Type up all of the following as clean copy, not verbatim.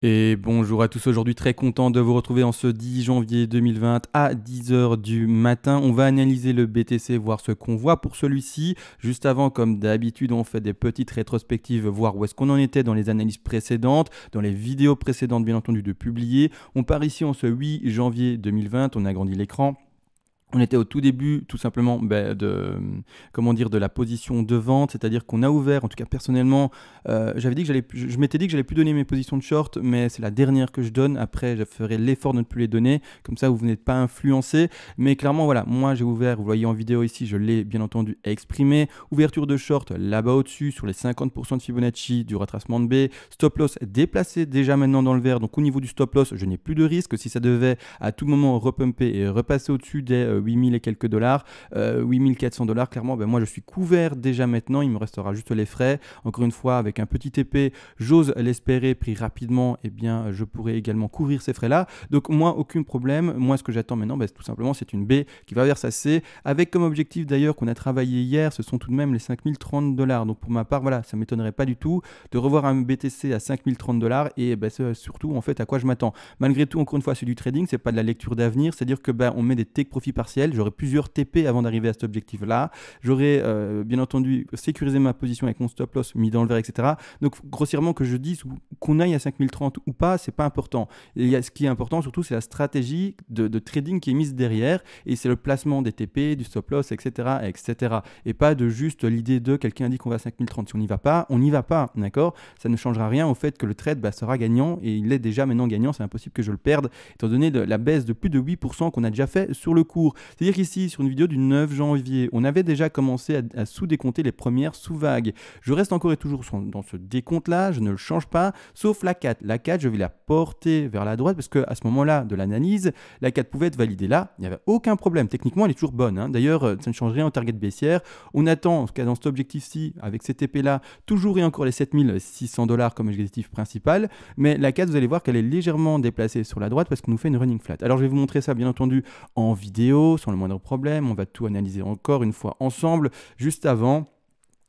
Et bonjour à tous, aujourd'hui très content de vous retrouver en ce 10 janvier 2020 à 10 h du matin. On va analyser le BTC, voir ce qu'on voit pour celui-ci. Juste avant, comme d'habitude, on fait des petites rétrospectives, voir où est-ce qu'on en était dans les analyses précédentes, dans les vidéos précédentes bien entendu de publier. On part ici en ce 8 janvier 2020, on agrandit l'écran. On était au tout début, tout simplement, de la position de vente, c'est-à-dire qu'on a ouvert, en tout cas personnellement, j'avais dit que je m'étais dit que j'allais plus donner mes positions de short, mais c'est la dernière que je donne. Après, je ferai l'effort de ne plus les donner, comme ça vous n'êtes pas influencé. Mais clairement, voilà, moi j'ai ouvert, vous voyez en vidéo ici, je l'ai bien entendu exprimé. Ouverture de short là-bas au-dessus, sur les 50% de Fibonacci du retracement de B. Stop loss déplacé déjà maintenant dans le vert, donc au niveau du stop loss, je n'ai plus de risque. Si ça devait à tout moment repumper et repasser au-dessus des 8000 et quelques dollars, 8400 dollars, clairement, moi je suis couvert déjà maintenant, il me restera juste les frais. Encore une fois, avec un petit TP, j'ose l'espérer, pris rapidement, je pourrais également couvrir ces frais-là. Donc moi, aucun problème. Moi, ce que j'attends maintenant, tout simplement, c'est une B qui va vers sa C, avec comme objectif d'ailleurs qu'on a travaillé hier, ce sont tout de même les 5030 dollars. Donc pour ma part, voilà, ça ne m'étonnerait pas du tout de revoir un BTC à 5030 dollars et c'est surtout en fait à quoi je m'attends. Malgré tout, encore une fois, c'est du trading, c'est pas de la lecture d'avenir, c'est-à-dire que on met des take profits partiels. J'aurai plusieurs TP avant d'arriver à cet objectif-là. J'aurai bien entendu sécurisé ma position avec mon stop loss mis dans le vert, etc. Donc grossièrement que je dise qu'on aille à 5030 ou pas, c'est pas important. Ce qui est important surtout, c'est la stratégie de trading qui est mise derrière et c'est le placement des TP, du stop loss, etc., etc. Et pas de juste l'idée de quelqu'un dit qu'on va à 5030. Si on n'y va pas, on n'y va pas, d'accord? Ça ne changera rien au fait que le trade sera gagnant et il est déjà maintenant gagnant. C'est impossible que je le perde étant donné la baisse de plus de 8% qu'on a déjà fait sur le cours. C'est-à-dire qu'ici, sur une vidéo du 9 janvier, on avait déjà commencé à sous-décompter les premières sous-vagues. Je reste encore et toujours dans ce décompte-là, je ne le change pas, sauf la 4. La 4, je vais la porter vers la droite parce qu'à ce moment-là de l'analyse, la 4 pouvait être validée là, il n'y avait aucun problème. Techniquement, elle est toujours bonne. D'ailleurs, ça ne change rien au target baissière. On attend, en tout cas dans cet objectif-ci, avec ces TP-là, toujours et encore les 7600 dollars comme objectif principal. Mais la 4, vous allez voir qu'elle est légèrement déplacée sur la droite parce qu'on nous fait une running flat. Alors, je vais vous montrer ça, bien entendu, en vidéo, sans le moindre problème. On va tout analyser encore une fois ensemble. Juste avant,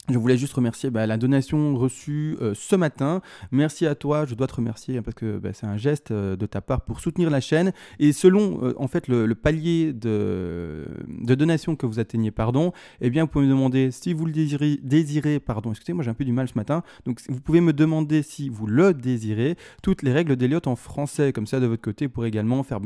je voulais juste remercier la donation reçue ce matin. Merci à toi, je dois te remercier parce que c'est un geste de ta part pour soutenir la chaîne. Et selon en fait le palier de donation que vous atteignez, vous pouvez me demander si vous le désirez, excusez-moi j'ai un peu du mal ce matin. Donc vous pouvez me demander si vous le désirez, toutes les règles d'Elliott en français. Comme ça de votre côté, vous pourrez également faire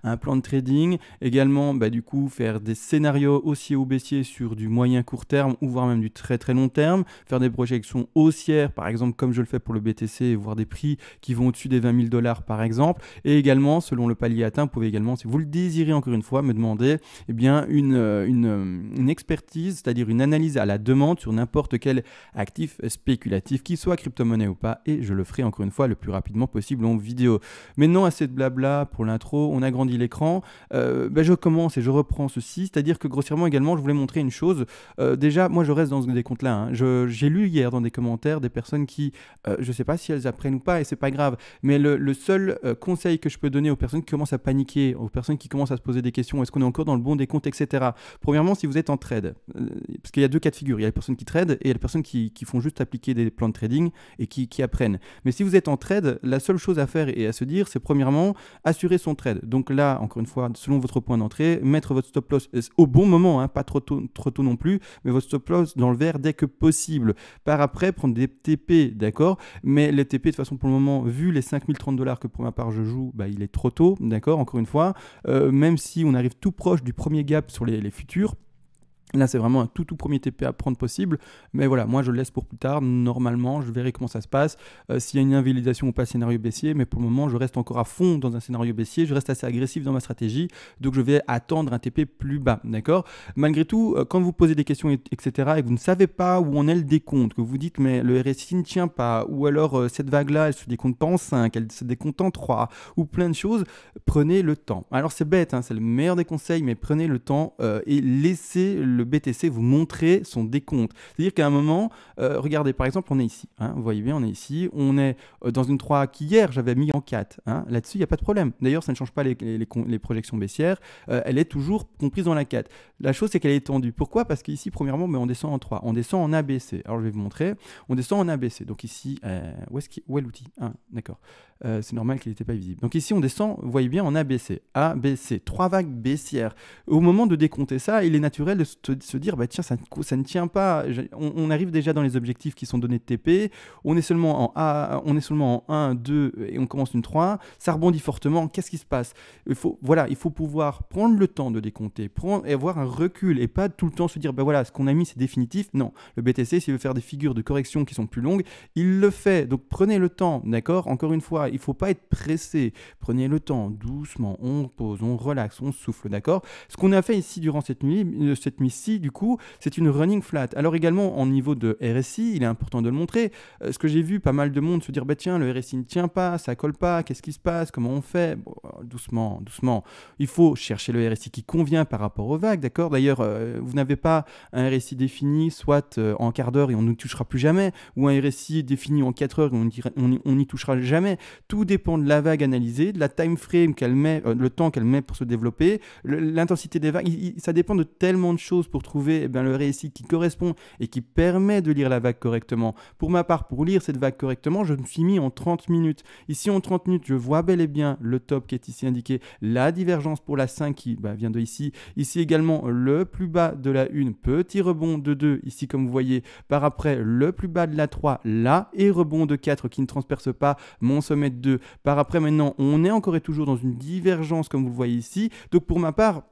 un plan de trading, également du coup faire des scénarios haussiers ou baissiers sur du moyen court terme ou voire même du très très long terme, faire des projections haussières, par exemple comme je le fais pour le BTC, voir des prix qui vont au-dessus des 20 000 dollars par exemple, et également selon le palier atteint, vous pouvez également, si vous le désirez encore une fois, me demander une expertise, c'est-à-dire une analyse à la demande sur n'importe quel actif spéculatif, qu'il soit crypto-monnaie ou pas, et je le ferai encore une fois le plus rapidement possible en vidéo. Mais non, assez de blabla pour l'intro, on agrandit l'écran, je commence et je reprends ceci, c'est-à-dire que grossièrement également, je voulais montrer une chose, déjà, moi je reste dans ce décompte-là. J'ai lu hier dans des commentaires des personnes qui, je ne sais pas si elles apprennent ou pas, et c'est pas grave, mais le seul conseil que je peux donner aux personnes qui commencent à paniquer, aux personnes qui commencent à se poser des questions, est-ce qu'on est encore dans le bon décompte, etc. Premièrement, si vous êtes en trade, parce qu'il y a deux cas de figure, il y a les personnes qui tradent et il y a les personnes qui font juste appliquer des plans de trading et qui apprennent. Mais si vous êtes en trade, la seule chose à faire et à se dire, c'est premièrement assurer son trade. Donc là, encore une fois, selon votre point d'entrée, mettre votre stop loss au bon moment, pas trop tôt non plus, mais votre stop loss dans le vert dès que possible. Par après, prendre des TP, d'accord, mais les TP de toute façon pour le moment, vu les 5030 dollars que pour ma part je joue, il est trop tôt, d'accord, encore une fois, même si on arrive tout proche du premier gap sur les futurs. Là, c'est vraiment un tout premier TP à prendre possible. Mais voilà, moi, je le laisse pour plus tard. Normalement, je verrai comment ça se passe. S'il y a une invalidation ou pas scénario baissier. Mais pour le moment, je reste encore à fond dans un scénario baissier. Je reste assez agressif dans ma stratégie. Donc, je vais attendre un TP plus bas. D'accord? Malgré tout, quand vous posez des questions, etc., et que vous ne savez pas où en est le décompte, que vous dites, mais le RSI ne tient pas, ou alors cette vague-là, elle se décompte pas en 5, elle se décompte en 3, ou plein de choses, prenez le temps. Alors, c'est bête, c'est le meilleur des conseils, mais prenez le temps et laissez le BTC vous montrer son décompte. C'est-à-dire qu'à un moment, regardez, par exemple, on est ici. Hein, vous voyez bien, on est ici. On est dans une 3 qu'hier, j'avais mis en 4. Hein, là-dessus, il n'y a pas de problème. D'ailleurs, ça ne change pas les projections baissières. Elle est toujours comprise dans la 4. La chose, c'est qu'elle est étendue. Pourquoi? Parce qu'ici, premièrement, on descend en 3. On descend en ABC. Alors, je vais vous montrer. On descend en ABC. Donc ici, où est l'outil? D'accord. C'est normal qu'il n'était pas visible. Donc ici, on descend, vous voyez bien, en ABC. ABC, 3 vagues baissières. Au moment de décompter ça, il est naturel de se dire, bah, tiens, ça ne tient pas. On arrive déjà dans les objectifs qui sont donnés de TP. On est seulement en A, on est seulement en 1, 2 et on commence une 3. Ça rebondit fortement. Qu'est-ce qui se passe? Il faut pouvoir prendre le temps de décompter, et avoir un recul et pas tout le temps se dire, bah voilà, ce qu'on a mis, c'est définitif. Non, le BTC, s'il veut faire des figures de correction qui sont plus longues, il le fait. Donc prenez le temps, d'accord? Encore une fois, il ne faut pas être pressé. Prenez le temps, doucement, on pose, on relaxe, on souffle, d'accord? Ce qu'on a fait ici durant cette nuit-ci, du coup, c'est une running flat. Alors également, en niveau de RSI, il est important de le montrer. Ce que j'ai vu, pas mal de monde se dire, bah tiens, le RSI ne tient pas, ça colle pas, qu'est-ce qui se passe, comment on fait? Bon, doucement, doucement. Il faut chercher le RSI qui convient par rapport aux vagues, d'accord? D'ailleurs, vous n'avez pas un RSI défini, soit en quart d'heure et on ne touchera plus jamais, ou un RSI défini en 4 heures et on n'y touchera jamais. Tout dépend de la vague analysée, de la time frame qu'elle met, le temps qu'elle met pour se développer, l'intensité des vagues. Ça dépend de tellement de choses pour trouver le RSI qui correspond et qui permet de lire la vague correctement. Pour ma part, pour lire cette vague correctement, je me suis mis en 30 minutes. Ici, en 30 minutes, je vois bel et bien le top qui est ici indiqué, la divergence pour la 5 qui vient de ici. Ici également, le plus bas de la 1, petit rebond de 2, ici comme vous voyez. Par après, le plus bas de la 3, là, et rebond de 4 qui ne transperce pas mon sommet de 2. Par après, maintenant, on est encore et toujours dans une divergence comme vous le voyez ici. Donc pour ma part,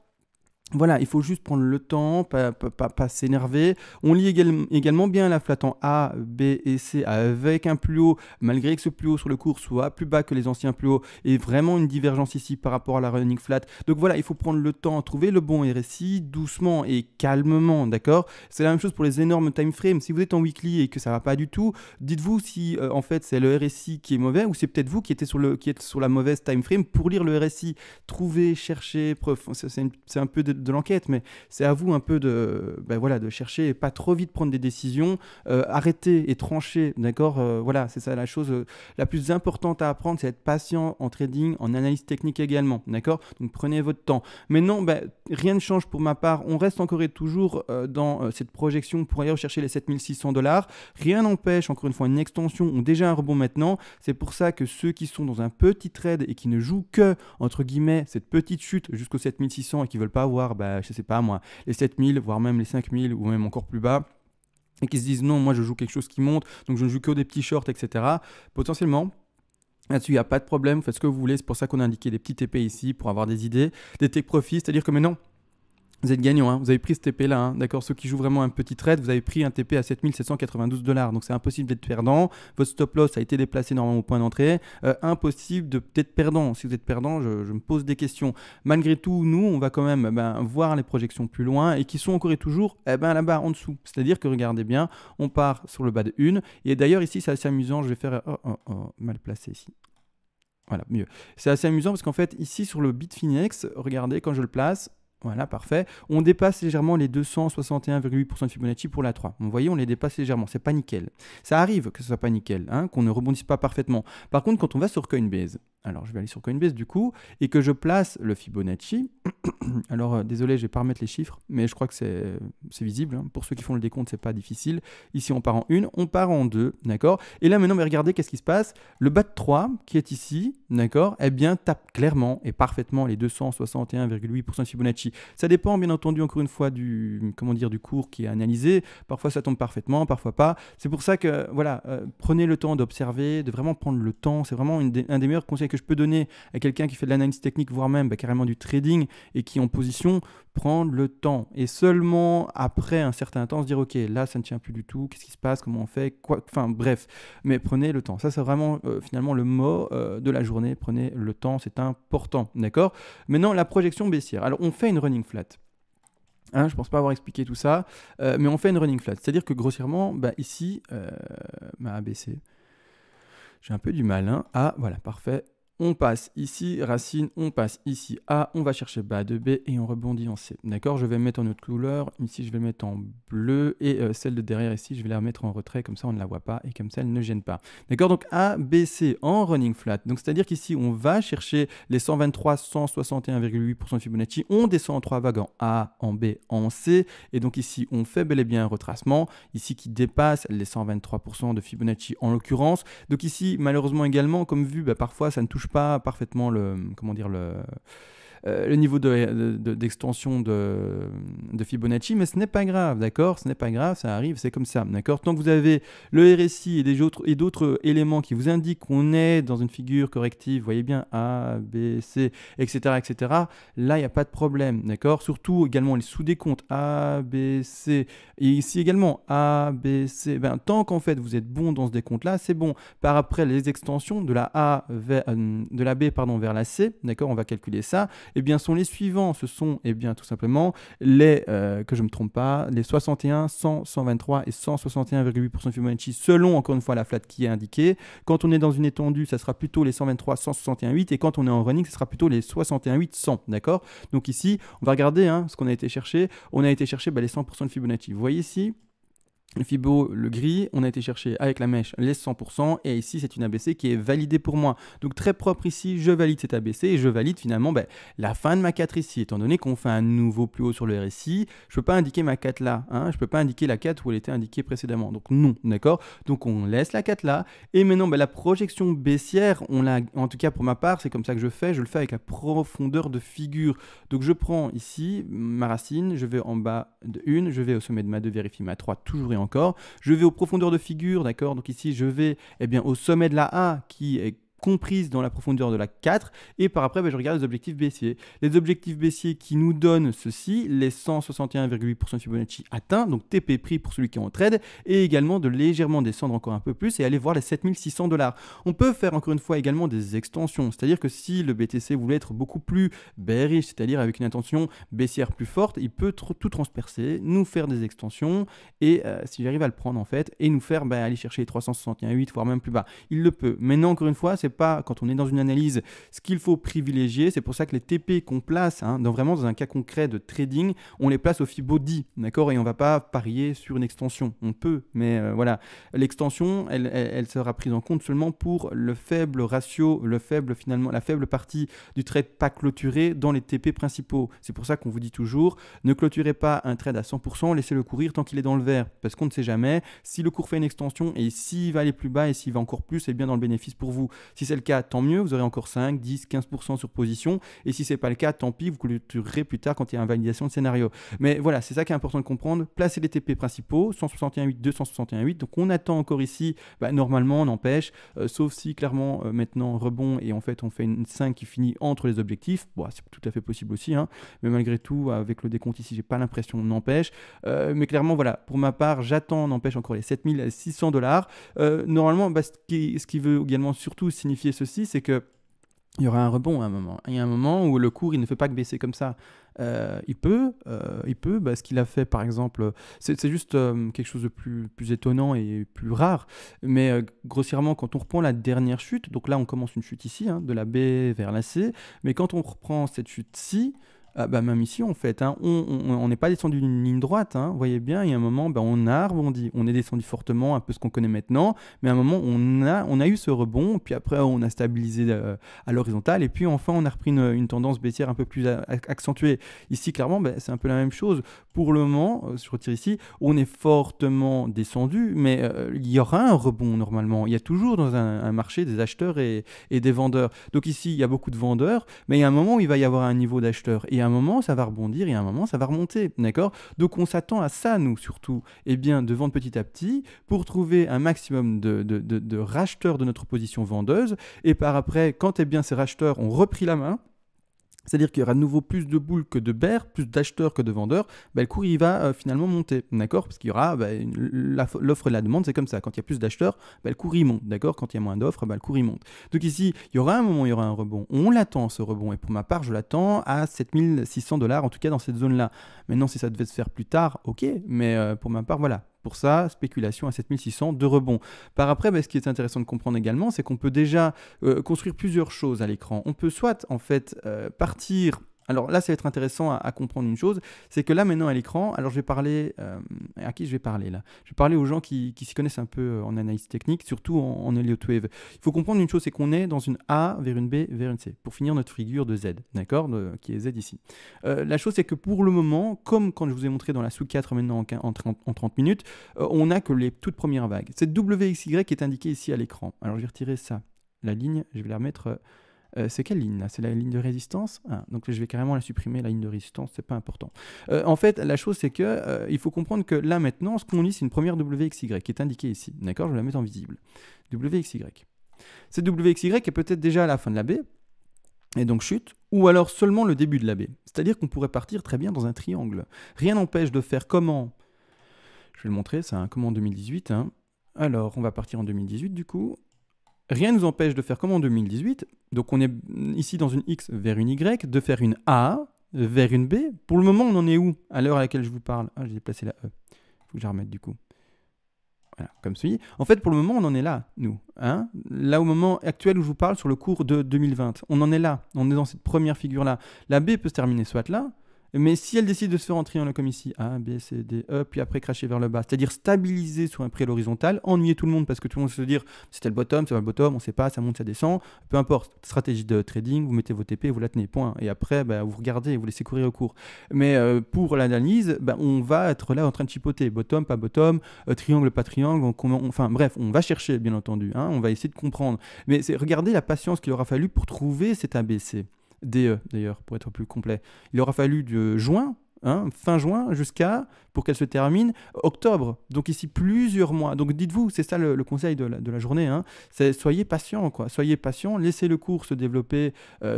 voilà, il faut juste prendre le temps, pas s'énerver. On lit également bien la flat en A, B et C avec un plus haut, malgré que ce plus haut sur le cours soit plus bas que les anciens plus hauts, et vraiment une divergence ici par rapport à la running flat. Donc voilà, il faut prendre le temps, trouver le bon RSI doucement et calmement, d'accord? C'est la même chose pour les énormes time frames. Si vous êtes en weekly et que ça va pas du tout, dites-vous si en fait c'est le RSI qui est mauvais ou c'est peut-être vous qui êtes sur la mauvaise time frame pour lire le RSI. Trouvez, cherchez, c'est un peu de l'enquête, mais c'est à vous un peu de chercher et pas trop vite prendre des décisions, arrêter et trancher, d'accord? Voilà, c'est ça la chose la plus importante à apprendre, c'est être patient en trading, en analyse technique également, d'accord? Donc prenez votre temps. Maintenant, rien ne change pour ma part, on reste encore et toujours dans cette projection pour aller rechercher les 7600$. Rien n'empêche, encore une fois, une extension ou déjà un rebond maintenant. C'est pour ça que ceux qui sont dans un petit trade et qui ne jouent que, entre guillemets, cette petite chute jusqu'aux 7600 et qui ne veulent pas avoir, je sais pas moi, les 7000, voire même les 5000 ou même encore plus bas, et qui se disent non, moi je joue quelque chose qui monte, donc je ne joue que des petits shorts, etc. Potentiellement, là-dessus, il n'y a pas de problème, faites ce que vous voulez. C'est pour ça qu'on a indiqué des petits TP ici pour avoir des idées, des take profits, c'est-à-dire que maintenant, vous êtes gagnant, hein. Vous avez pris ce TP là, hein. D'accord? Ceux qui jouent vraiment un petit trade, vous avez pris un TP à 7792$, donc c'est impossible d'être perdant. Votre stop loss a été déplacé normalement au point d'entrée. Impossible d'être perdant. Si vous êtes perdant, je me pose des questions. Malgré tout, nous, on va quand même voir les projections plus loin et qui sont encore et toujours là-bas en dessous. C'est-à-dire que regardez bien, on part sur le bas de 1. Et d'ailleurs, ici, c'est assez amusant. Je vais faire mal placé ici. Voilà, mieux. C'est assez amusant parce qu'en fait, ici sur le Bitfinex, regardez quand je le place. Voilà, parfait. On dépasse légèrement les 261,8% de Fibonacci pour la 3. Vous voyez, on les dépasse légèrement. C'est pas nickel. Ça arrive que ce soit pas nickel, hein, qu'on ne rebondisse pas parfaitement. Par contre, quand on va sur Coinbase, alors je vais aller sur Coinbase du coup, et que je place le Fibonacci, alors désolé, je vais pas remettre les chiffres, mais je crois que c'est visible. Hein. Pour ceux qui font le décompte, c'est pas difficile. Ici, on part en 1, on part en 2, d'accord? Et là, maintenant, regardez qu'est-ce qui se passe. Le bas de 3, qui est ici, d'accord, eh bien, tape clairement et parfaitement les 261,8% de Fibonacci. Ça dépend bien entendu encore une fois du cours qui est analysé. Parfois ça tombe parfaitement, parfois pas. C'est pour ça que voilà, prenez le temps d'observer, de vraiment prendre le temps. C'est vraiment un des meilleurs conseils que je peux donner à quelqu'un qui fait de l'analyse technique, voire même carrément du trading et qui est en position. Prendre le temps et seulement après un certain temps se dire ok, là ça ne tient plus du tout, qu'est-ce qui se passe, comment on fait, quoi, enfin bref, mais prenez le temps. Ça c'est vraiment finalement le mot de la journée. Prenez le temps, c'est important, d'accord? Maintenant la projection baissière. Alors on fait une running flat. Hein, je ne pense pas avoir expliqué tout ça, mais on fait une running flat. C'est-à-dire que grossièrement, ici, ma ABC, j'ai un peu du mal. Hein. Ah, voilà, parfait. On passe ici, racine, on passe ici A, on va chercher bas de B et on rebondit en C. D'accord, je vais mettre en autre couleur, ici je vais mettre en bleu et celle de derrière ici, je vais la remettre en retrait, comme ça on ne la voit pas et comme ça elle ne gêne pas. D'accord, donc A, B, C en running flat. Donc c'est-à-dire qu'ici on va chercher les 123, 161,8% de Fibonacci, on descend en 3 vagues en A, en B, en C et donc ici on fait bel et bien un retracement, ici qui dépasse les 123% de Fibonacci en l'occurrence. Donc ici malheureusement également, comme vu, parfois ça ne touche pas parfaitement le niveau d'extension de Fibonacci, mais ce n'est pas grave, d'accord? Ce n'est pas grave, ça arrive, c'est comme ça, d'accord? Tant que vous avez le RSI et d'autres éléments qui vous indiquent qu'on est dans une figure corrective, vous voyez bien, A, B, C, etc., etc., là, il n'y a pas de problème, d'accord? Surtout également les sous-décomptes A, B, C, et ici également A, B, C, tant qu'en fait vous êtes bon dans ce décompte-là, c'est bon. Par après, les extensions de la de la B vers la C, d'accord? On va calculer ça. Eh bien, sont les suivants. Ce sont, eh bien, tout simplement les, que je ne me trompe pas, les 61, 100, 123 et 161,8% de Fibonacci selon, encore une fois, la flat qui est indiquée. Quand on est dans une étendue, ça sera plutôt les 123, 161,8 et quand on est en running, ce sera plutôt les 61,8, 100, d'accord? Donc ici, on va regarder ce qu'on a été chercher. On a été chercher les 100% de Fibonacci. Vous voyez ici le Fibo, le gris, on a été chercher avec la mèche les 100% et ici c'est une ABC qui est validée pour moi. Donc très propre ici, je valide cette ABC et je valide finalement la fin de ma 4 ici. Étant donné qu'on fait un nouveau plus haut sur le RSI, je ne peux pas indiquer ma 4 là, je ne peux pas indiquer la 4 où elle était indiquée précédemment. Donc non, d'accord? Donc on laisse la 4 là et maintenant la projection baissière, on l'a, en tout cas pour ma part, c'est comme ça que je le fais avec la profondeur de figure. Donc je prends ici ma racine, je vais en bas de 1, je vais au sommet de ma 2, vérifie ma 3, toujours et encore. Je vais aux profondeurs de figure, d'accord? Donc ici, je vais au sommet de la A qui est comprise dans la profondeur de la 4 et par après je regarde les objectifs baissiers. Les objectifs baissiers qui nous donnent ceci, les 161,8% de Fibonacci atteints, donc TP pris pour celui qui est en trade et également de légèrement descendre encore un peu plus et aller voir les 7600 $. On peut faire encore une fois également des extensions, c'est-à-dire que si le BTC voulait être beaucoup plus bearish, c'est-à-dire avec une intention baissière plus forte, il peut tout transpercer, nous faire des extensions et si j'arrive à le prendre en fait et nous faire aller chercher les 361,8 voire même plus bas, il le peut. Maintenant encore une fois, c'est pas quand on est dans une analyse ce qu'il faut privilégier. C'est pour ça que les TP qu'on place vraiment dans un cas concret de trading, on les place au Fibo 10, d'accord? Et on va pas parier sur une extension. On peut, mais voilà. L'extension, elle sera prise en compte seulement pour le faible ratio, la faible partie du trade pas clôturé dans les TP principaux. C'est pour ça qu'on vous dit toujours, ne clôturez pas un trade à 100%, laissez-le courir tant qu'il est dans le vert, parce qu'on ne sait jamais si le cours fait une extension et s'il va aller plus bas et s'il va encore plus, c'est bien dans le bénéfice pour vous. Si c'est le cas, tant mieux, vous aurez encore 5, 10, 15% sur position. Et si ce n'est pas le cas, tant pis, vous clôturerez plus tard quand il y a une validation de scénario. Mais voilà, c'est ça qui est important de comprendre. Placez les TP principaux, 161,8, 261,8. Donc on attend encore ici, normalement on empêche, sauf si clairement maintenant rebond et en fait on fait une 5 qui finit entre les objectifs. C'est tout à fait possible aussi, mais malgré tout, avec le décompte ici, j'ai pas l'impression on empêche. Mais clairement, voilà, pour ma part, j'attends, on empêche encore les 7600 $. Normalement, ce qui veut également surtout signifier ceci, c'est que il y aura un rebond à un moment. Il y a un moment où le cours, il ne fait pas que baisser comme ça. Il peut, ce qu'il a fait par exemple, c'est juste quelque chose de plus étonnant et plus rare, mais grossièrement quand on reprend la dernière chute, donc là on commence une chute ici, de la B vers la C, mais quand on reprend cette chute-ci, même ici en fait, on n'est pas descendu d'une ligne droite, vous voyez bien, il y a un moment on a rebondi, on est descendu fortement, un peu ce qu'on connaît maintenant, mais à un moment on a eu ce rebond, puis après on a stabilisé à l'horizontale, et puis enfin on a repris une tendance baissière un peu plus accentuée. Ici clairement c'est un peu la même chose, pour le moment, je retire ici, on est fortement descendu, mais il y aura un rebond normalement, il y a toujours dans un marché des acheteurs et des vendeurs, donc ici il y a beaucoup de vendeurs, mais il y a un moment où il va y avoir un niveau d'acheteurs, et à un moment ça va rebondir et à un moment ça va remonter, d'accord? Donc on s'attend à ça nous surtout, de vendre petit à petit pour trouver un maximum de racheteurs de notre position vendeuse et par après quand ces racheteurs ont repris la main, c'est-à-dire qu'il y aura de nouveau plus de boules que de bears, plus d'acheteurs que de vendeurs, le cours il va finalement monter, d'accord? Parce qu'il y aura l'offre et la demande, c'est comme ça. Quand il y a plus d'acheteurs, le cours il monte, d'accord? Quand il y a moins d'offres, le cours il monte. Donc ici, il y aura un moment, il y aura un rebond. On l'attend ce rebond et pour ma part, je l'attends à 7600 $, en tout cas dans cette zone-là. Maintenant, si ça devait se faire plus tard, ok, mais pour ma part, voilà. Pour ça, spéculation à 7600 de rebond. Par après, ce qui est intéressant de comprendre également, c'est qu'on peut déjà construire plusieurs choses à l'écran. On peut soit en fait partir. Alors là, ça va être intéressant à comprendre une chose, c'est que là maintenant à l'écran, alors je vais parler, à qui je vais parler là? Je vais parler aux gens qui s'y connaissent un peu en analyse technique, surtout en Elliott Wave. Il faut comprendre une chose, c'est qu'on est dans une A vers une B vers une C, pour finir notre figure de Z, d'accord, qui est Z ici. La chose c'est que pour le moment, comme quand je vous ai montré dans la sous 4 maintenant en 30 minutes, on n'a que les toutes premières vagues. Cette WXY est indiquée ici à l'écran. Alors je vais retirer ça, la ligne, je vais la remettre... c'est quelle ligne là? C'est la ligne de résistance? Donc je vais carrément la supprimer, la ligne de résistance, c'est pas important. En fait, la chose c'est que il faut comprendre que là maintenant, ce qu'on lit, c'est une première WXY qui est indiquée ici. D'accord? Je vais la mettre en visible. WXY. Cette WXY est peut-être déjà à la fin de la baie, et donc chute, ou alors seulement le début de la baie. C'est-à-dire qu'on pourrait partir très bien dans un triangle. Rien n'empêche de faire comment? Je vais le montrer, c'est un comment en 2018. Alors, on va partir en 2018 du coup. Rien ne nous empêche de faire comme en 2018, donc on est ici dans une X vers une Y, de faire une A vers une B. Pour le moment, on en est où à l'heure à laquelle je vous parle? J'ai déplacé la E, il faut que je la remette du coup. Voilà, comme ceci. En fait, pour le moment, on en est là, nous. Là, au moment actuel où je vous parle, sur le cours de 2020, on en est là, on est dans cette première figure-là. La B peut se terminer soit là, mais si elle décide de se faire en triangle comme ici, A, B, C, D, E, puis après cracher vers le bas, c'est-à-dire stabiliser sur un prix à l'horizontale, ennuyer tout le monde parce que tout le monde se dire c'était le bottom, c'est pas le bottom, on sait pas, ça monte, ça descend, peu importe, stratégie de trading, vous mettez vos TP, vous la tenez, point. Et après, vous regardez, vous laissez courir au cours. Mais pour l'analyse, on va être là en train de chipoter, bottom, pas bottom, triangle, pas triangle, enfin bref, on va chercher bien entendu, on va essayer de comprendre. Mais regardez la patience qu'il aura fallu pour trouver cet ABC. DE d'ailleurs, pour être plus complet. Il aura fallu de juin, fin juin, pour qu'elle se termine, octobre. Donc ici, plusieurs mois. Donc dites-vous, c'est ça le conseil de la journée, c'est soyez patient, quoi. Soyez patient, laissez le cours se développer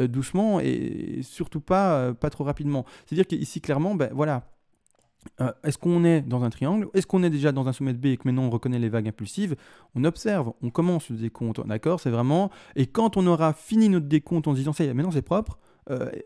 doucement et surtout pas trop rapidement. C'est-à-dire qu'ici, clairement, voilà. Est-ce qu'on est dans un triangle? Est-ce qu'on est déjà dans un sommet de B et que maintenant on reconnaît les vagues impulsives? On observe, on commence le décompte, d'accord? C'est vraiment... Et quand on aura fini notre décompte en se disant ça y est, maintenant c'est propre,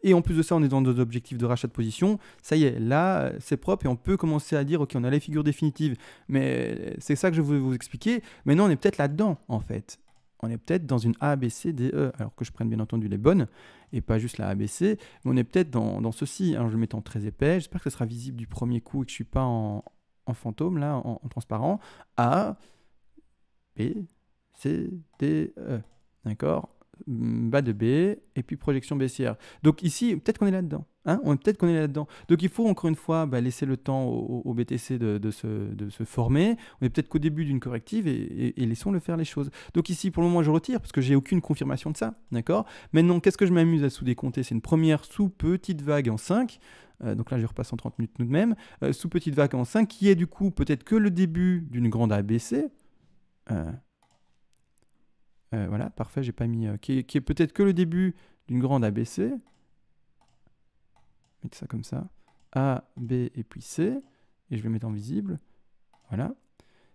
et en plus de ça on est dans des objectifs de rachat de position, ça y est, là c'est propre et on peut commencer à dire ok, on a les figures définitives. Mais c'est ça que je voulais vous expliquer. Maintenant on est peut-être là-dedans en fait. On est peut-être dans une A, B, C, D, E, alors que je prenne bien entendu les bonnes, et pas juste la A, B, C, mais on est peut-être dans ceci. Alors je le mets en très épais, j'espère que ce sera visible du premier coup et que je ne suis pas en fantôme, là, en transparent. A, B, C, D, E, d'accord? Bas de B, et puis projection baissière. Donc ici, peut-être qu'on est là-dedans. Peut-être qu'on est là-dedans. Donc il faut encore une fois laisser le temps au BTC de se former. On est peut-être qu'au début d'une corrective et laissons-le faire les choses. Donc ici, pour le moment, je retire parce que j'ai aucune confirmation de ça. D'accord? Maintenant, qu'est-ce que je m'amuse à sous-décompter? C'est une première sous-petite vague en 5. Donc là, je repasse en 30 minutes tout de même. Sous-petite vague en 5 qui est du coup peut-être que le début d'une grande ABC. Voilà, parfait, j'ai pas mis... qui est peut-être que le début d'une grande ABC. Mettez ça comme ça. A, B et puis C. Et je vais mettre en visible. Voilà.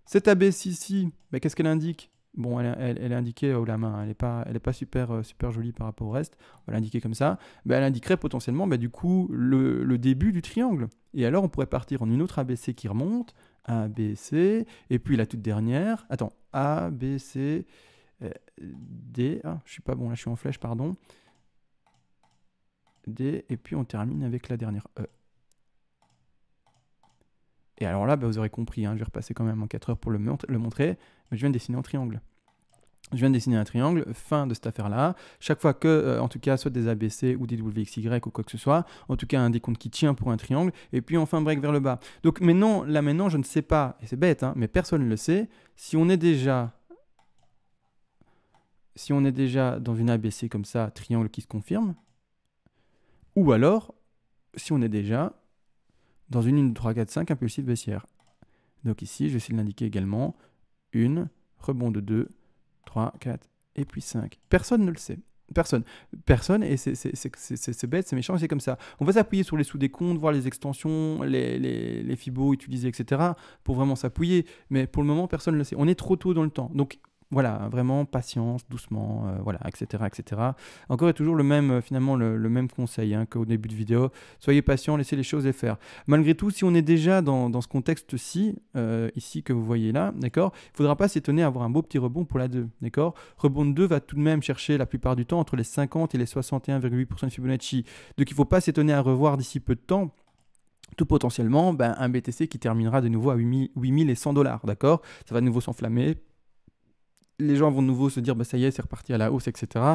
Cette ABC ici, qu'est-ce qu'elle indique? Bon, elle est indiquée haut la main. Elle n'est pas super jolie par rapport au reste. On va l'indiquer comme ça. Elle indiquerait potentiellement du coup le début du triangle. Et alors, on pourrait partir en une autre ABC qui remonte. A, B, C. Et puis la toute dernière. Attends. A, B, C... D, je suis pas bon là, je suis en flèche, pardon. D, et puis on termine avec la dernière E. Et alors là, vous aurez compris, je vais repasser quand même en 4 heures pour le montrer, mais je viens de dessiner un triangle. Je viens de dessiner un triangle, fin de cette affaire-là. Chaque fois que, en tout cas, soit des ABC ou des WXY ou quoi que ce soit, en tout cas un décompte qui tient pour un triangle, et puis enfin break vers le bas. Donc maintenant, je ne sais pas, et c'est bête, mais personne ne le sait, si on est déjà dans une ABC comme ça, triangle qui se confirme, ou alors, si on est déjà dans une 1, 2, 3, 4, 5 impulsive baissière. Donc ici, je vais essayer de l'indiquer également. 1, rebond de 2, 3, 4, et puis 5. Personne ne le sait. Personne, et c'est bête, c'est méchant, et c'est comme ça. On va s'appuyer sur les sous-décomptes, voir les extensions, les fibos utilisés, etc. pour vraiment s'appuyer, mais pour le moment, personne ne le sait. On est trop tôt dans le temps. Donc, voilà, vraiment patience, doucement, voilà, etc., etc. Encore et toujours le même, finalement, le même conseil hein, qu'au début de vidéo. Soyez patient, laissez les choses les faire. Malgré tout, si on est déjà dans ce contexte-ci, ici que vous voyez là, d'accord, il ne faudra pas s'étonner à avoir un beau petit rebond pour la 2, d'accord. Rebond de 2 va tout de même chercher la plupart du temps entre les 50 et les 61,8% de Fibonacci. Donc il ne faut pas s'étonner à revoir d'ici peu de temps tout potentiellement un BTC qui terminera de nouveau à 8100 $, d'accord. Ça va de nouveau s'enflammer. Les gens vont de nouveau se dire ça y est, c'est reparti à la hausse, etc.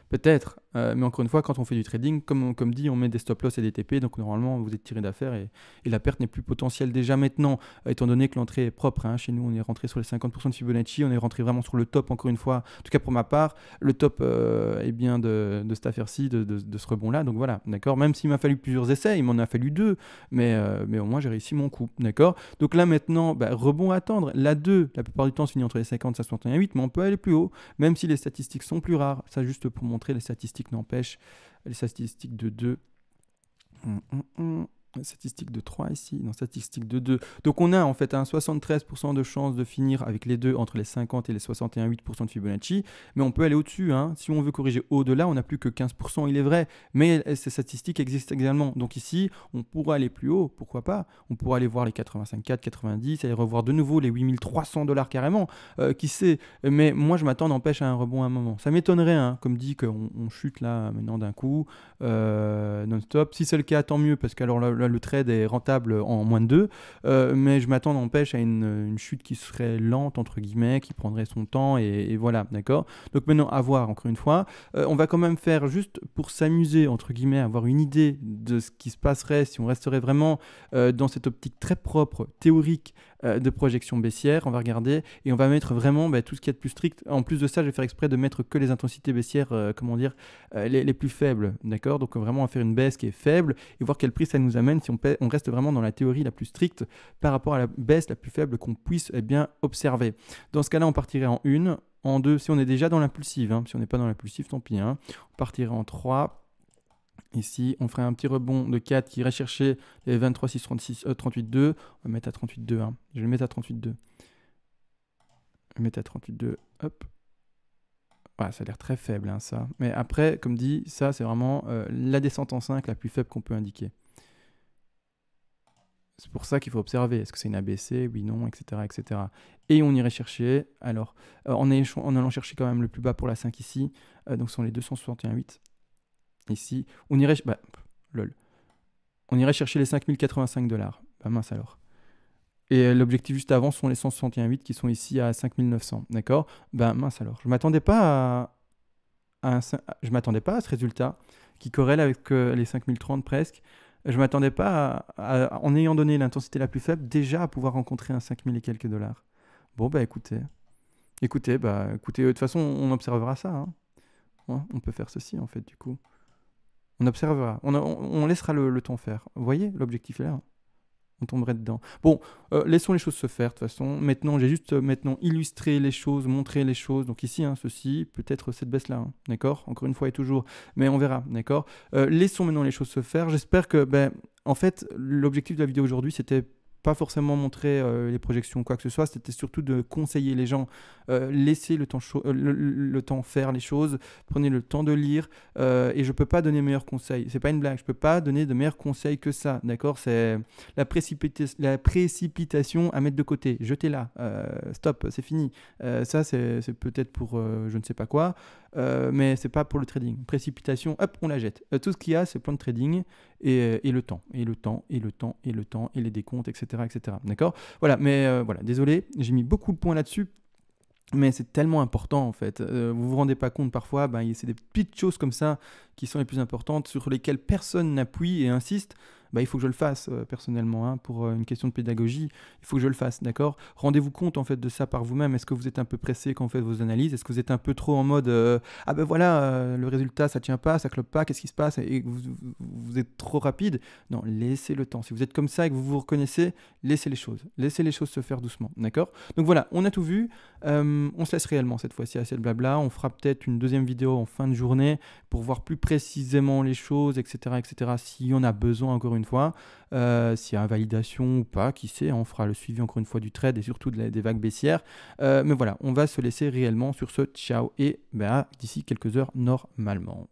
Peut-être, mais encore une fois, quand on fait du trading, comme dit, on met des stop-loss et des TP, donc normalement, vous êtes tiré d'affaire et la perte n'est plus potentielle déjà maintenant, étant donné que l'entrée est propre. Hein. Chez nous, on est rentré sur les 50% de Fibonacci, on est rentré vraiment sur le top, encore une fois, en tout cas pour ma part, le top est bien de cette affaire-ci, de ce rebond-là, donc voilà, d'accord. Même s'il m'a fallu plusieurs essais, il m'en a fallu 2, mais au moins, j'ai réussi mon coup, d'accord. Donc là, maintenant, rebond à attendre. La 2, la plupart du temps, se finit entre les 50 et 61,8, mais on peut aller plus haut, même si les statistiques sont plus rares. Ça, juste pour montrer, les statistiques n'empêchent. Les statistiques de 2. Statistique de 3 ici, non, statistique de 2. Donc on a en fait un 73% de chance de finir avec les deux entre les 50 et les 61,8% de Fibonacci, mais on peut aller au-dessus. Hein. Si on veut corriger au-delà, on n'a plus que 15%, il est vrai, mais ces statistiques existent également. Donc ici, on pourra aller plus haut, pourquoi pas. On pourra aller voir les 85,4, 90, aller revoir de nouveau les 8300 $ carrément, qui sait. Mais moi, je m'attends, n'empêche, à un rebond à un moment. Ça m'étonnerait, hein, comme dit, qu'on chute là maintenant d'un coup, non-stop. Si c'est le cas, tant mieux, parce qu'alors là, le trade est rentable en moins de 2, mais je m'attends n'empêche à une chute qui serait lente entre guillemets, qui prendrait son temps et voilà, d'accord. Donc maintenant à voir encore une fois, on va quand même faire juste pour s'amuser entre guillemets, avoir une idée de ce qui se passerait si on resterait vraiment dans cette optique très propre, théorique de projection baissière. On va regarder et on va mettre vraiment tout ce qui est de plus strict. En plus de ça, je vais faire exprès de mettre que les intensités baissières, les plus faibles, d'accord. Donc vraiment on va faire une baisse qui est faible et voir quel prix ça nous amène si on reste vraiment dans la théorie la plus stricte par rapport à la baisse la plus faible qu'on puisse observer. Dans ce cas-là, on partirait en 1, en 2, si on est déjà dans l'impulsive, hein. Si on n'est pas dans l'impulsive, tant pis. Hein. On partirait en 3. Ici, on ferait un petit rebond de 4 qui irait chercher les 23, 6, 36, 38,2. On va mettre à 38,2. Hein. Je vais le mettre à 38,2. Je vais mettre à 38,2. Hop. Ouais, ça a l'air très faible, hein, ça. Mais après, comme dit, ça, c'est vraiment la descente en 5 la plus faible qu'on peut indiquer. C'est pour ça qu'il faut observer. Est-ce que c'est une ABC? Oui, non, etc., etc. Et on irait chercher, alors, en allant chercher quand même le plus bas pour la 5 ici, donc ce sont les 261,8. Ici, on irait, on irait chercher les 5085 $. Bah mince alors. Et l'objectif juste avant sont les 161,8 qui sont ici à 5900, d'accord. Bah mince alors. Je m'attendais pas à ce résultat qui corrèle avec les 5030 presque. Je m'attendais pas en ayant donné l'intensité la plus faible, déjà à pouvoir rencontrer un 5000 et quelques $. Bon, écoutez, de toute façon, on observera ça. Hein. Ouais, on peut faire ceci, en fait, du coup. On observera, on laissera le temps faire. Vous voyez, l'objectif est là. Hein. On tomberait dedans. Bon, laissons les choses se faire, de toute façon. Maintenant, j'ai juste illustré les choses, montré les choses. Donc ici, hein, ceci, peut-être cette baisse-là, hein, d'accord. Encore une fois et toujours, mais on verra, d'accord. Laissons maintenant les choses se faire. J'espère que, en fait, l'objectif de la vidéo aujourd'hui, c'était pas forcément montrer les projections ou quoi que ce soit, c'était surtout de conseiller les gens, laissez le temps faire les choses, prenez le temps de lire, et je peux pas donner meilleurs conseils, c'est pas une blague, je peux pas donner de meilleurs conseils que ça, d'accord, c'est la précipitation à mettre de côté, jetez-la, stop, c'est fini, ça c'est peut-être pour je ne sais pas quoi, mais c'est pas pour le trading. Précipitation, hop, on la jette. Tout ce qu'il y a, c'est plan de trading et le temps, et le temps, et le temps, et le temps, et les décomptes, etc. etc. D'accord. Voilà, mais voilà, désolé, j'ai mis beaucoup de points là-dessus. Mais c'est tellement important en fait. Vous vous rendez pas compte parfois, c'est des petites choses comme ça qui sont les plus importantes, sur lesquelles personne n'appuie et insiste. Il faut que je le fasse personnellement, hein, pour une question de pédagogie, il faut que je le fasse, d'accord. Rendez-vous compte en fait de ça par vous-même. Est-ce que vous êtes un peu pressé quand vous faites vos analyses? Est-ce que vous êtes un peu trop en mode le résultat ça tient pas, ça clope pas, qu'est-ce qui se passe, et vous êtes trop rapide? Non, laissez le temps. Si vous êtes comme ça et que vous vous reconnaissez, laissez les choses se faire doucement, d'accord. Donc voilà, on a tout vu. On se laisse réellement cette fois-ci assez de blabla. On fera peut-être une deuxième vidéo en fin de journée pour voir plus précisément les choses, etc., etc. S'il y en a besoin encore une fois. S'il y a invalidation ou pas, qui sait, on fera le suivi encore une fois du trade et surtout des vagues baissières. Mais voilà, on va se laisser réellement sur ce ciao et d'ici quelques heures normalement.